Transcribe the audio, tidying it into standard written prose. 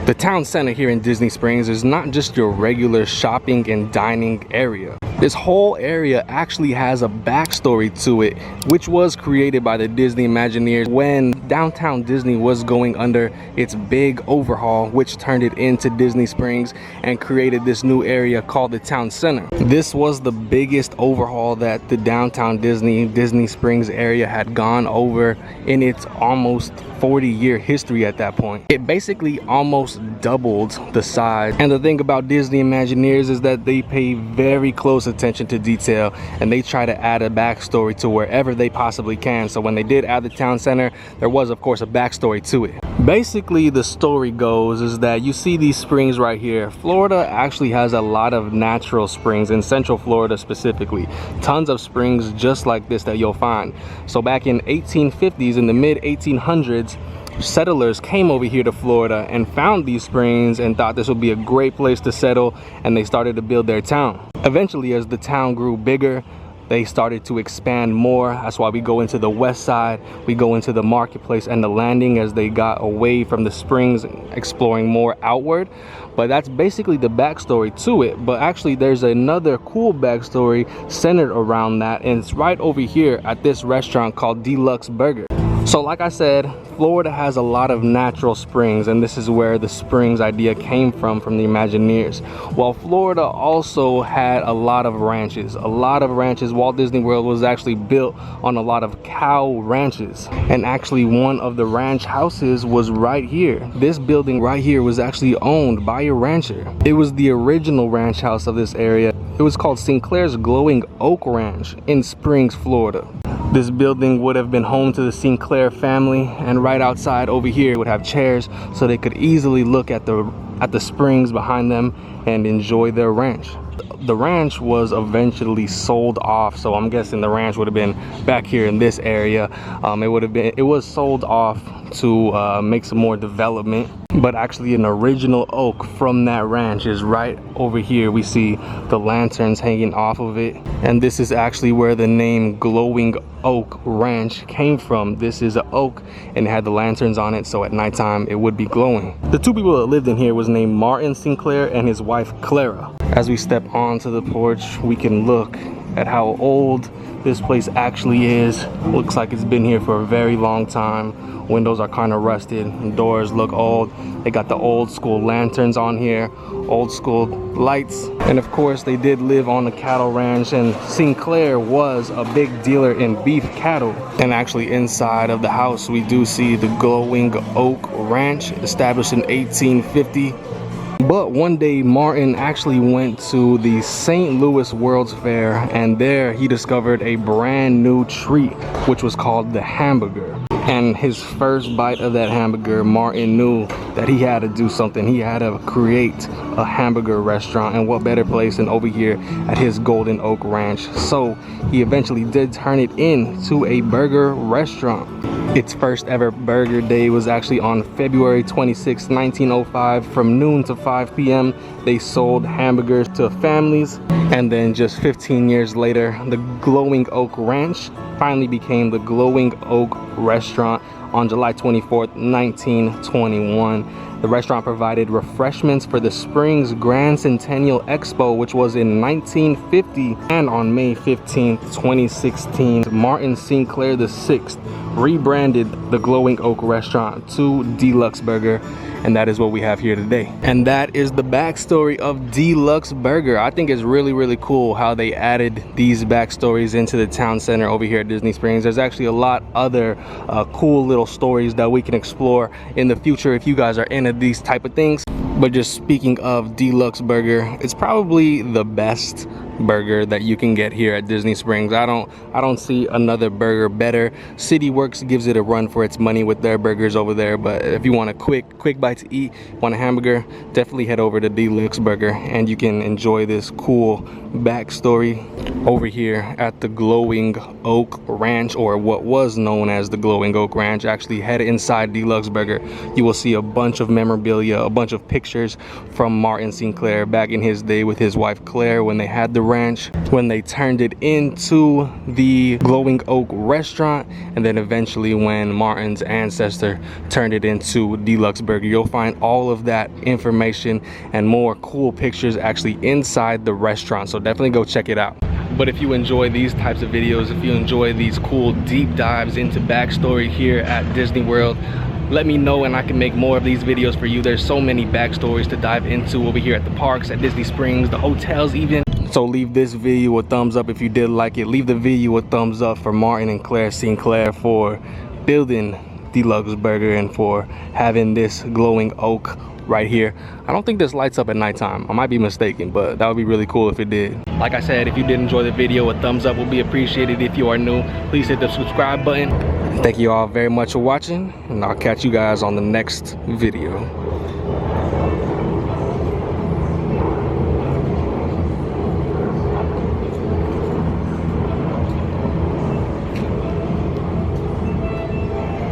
The town center here in Disney Springs is not just your regular shopping and dining area. This whole area actually has a backstory to it, which was created by the Disney Imagineers when downtown Disney was going under its big overhaul, which turned it into Disney Springs and created this new area called the town center. This was the biggest overhaul that the downtown Disney Springs area had gone over in its almost 40-year history at that point. It basically almost doubled the size. And the thing about Disney Imagineers is that they pay very close attention to detail, and they try to add a backstory to wherever they possibly can. So when they did add the town center, there was of course a backstory to it. Basically, the story goes is that you see these springs right here. Florida actually has a lot of natural springs, in Central Florida specifically. Tons of springs just like this that you'll find. So back in 1850s, in the mid 1800s, settlers came over here to Florida and found these springs and thought this would be a great place to settle, and they started to build their town. Eventually, as the town grew bigger, they started to expand more. That's why we go into the west side, we go into the marketplace and the landing as they got away from the springs, exploring more outward. But that's basically the backstory to it. But actually there's another cool backstory centered around that, and it's right over here at this restaurant called Deluxe Burger. So like I said, Florida has a lot of natural springs, and this is where the springs idea came from the Imagineers. While Florida also had a lot of ranches. Walt Disney World was actually built on a lot of cow ranches. And actually one of the ranch houses was right here. This building right here was actually owned by a rancher. It was the original ranch house of this area. It was called Sinclair's Glowing Oak Ranch in Springs, Florida. This building would have been home to the Sinclair family, and right outside over here would have chairs so they could easily look at the springs behind them and enjoy their ranch. The ranch was eventually sold off, so I'm guessing the ranch would have been back here in this area. It was sold off to make some more development, but actually an original oak from that ranch is right over here. We see the lanterns hanging off of it, and this is actually where the name Glowing Oak Ranch came from. This is an oak and it had the lanterns on it, so at nighttime it would be glowing. The two people that lived in here was named Martin Sinclair and his wife Clara. As we step onto the porch, we can look at how old this place actually is. Looks like it's been here for a very long time. Windows are kind of rusted and doors look old. They got the old school lanterns on here, old school lights. And of course they did live on a cattle ranch, and Sinclair was a big dealer in beef cattle. And actually inside of the house we do see the Glowing Oak Ranch, established in 1850. But one day Martin actually went to the St. Louis World's Fair, and there he discovered a brand new treat which was called the hamburger. And his first bite of that hamburger, Martin knew that he had to do something. He had to create a hamburger restaurant, and what better place than over here at his Golden Oak Ranch. So he eventually did turn it into a burger restaurant. Its first ever burger day was actually on February 26, 1905. From noon to 5 p.m. they sold hamburgers to families. And then just 15 years later, the Glowing Oak Ranch finally became the Glowing Oak Restaurant on July 24th, 1921. The restaurant provided refreshments for the Springs Grand Centennial Expo, which was in 1950. And on May 15th, 2016, Martin Sinclair VI rebranded the Glowing Oak Restaurant to Deluxe Burger. And that is what we have here today. And that is the backstory of Deluxe Burger. I think it's really, really cool how they added these backstories into the town center over here at Disney Springs. There's actually a lot other cool little stories that we can explore in the future if you guys are into these type of things. But just speaking of Deluxe Burger, it's probably the best burger that you can get here at Disney Springs. I don't see another burger better. City Works gives it a run for its money with their burgers over there, but if you want a quick bite to eat, want a hamburger, definitely head over to Deluxe Burger and you can enjoy this cool backstory over here at the Glowing Oak Ranch, or what was known as the Glowing Oak Ranch. Actually, head inside Deluxe Burger. You will see a bunch of memorabilia, a bunch of pictures from Martin Sinclair back in his day with his wife Claire when they had the Ranch when they turned it into the Glowing Oak restaurant, and then eventually when Martin's ancestor turned it into Deluxe Burger. You'll find all of that information and more cool pictures actually inside the restaurant, so definitely go check it out. But if you enjoy these types of videos, if you enjoy these cool deep dives into backstory here at Disney World, let me know and I can make more of these videos for you. There's so many backstories to dive into over here at the parks, at Disney Springs, the hotels even. So leave this video a thumbs up if you did like it. Leave the video a thumbs up for Martin and Claire Sinclair for building Deluxe Burger and for having this Glowing Oak right here. I don't think this lights up at nighttime. I might be mistaken, but that would be really cool if it did. Like I said, if you did enjoy the video, a thumbs up will be appreciated. If you are new, please hit the subscribe button. Thank you all very much for watching, and I'll catch you guys on the next video.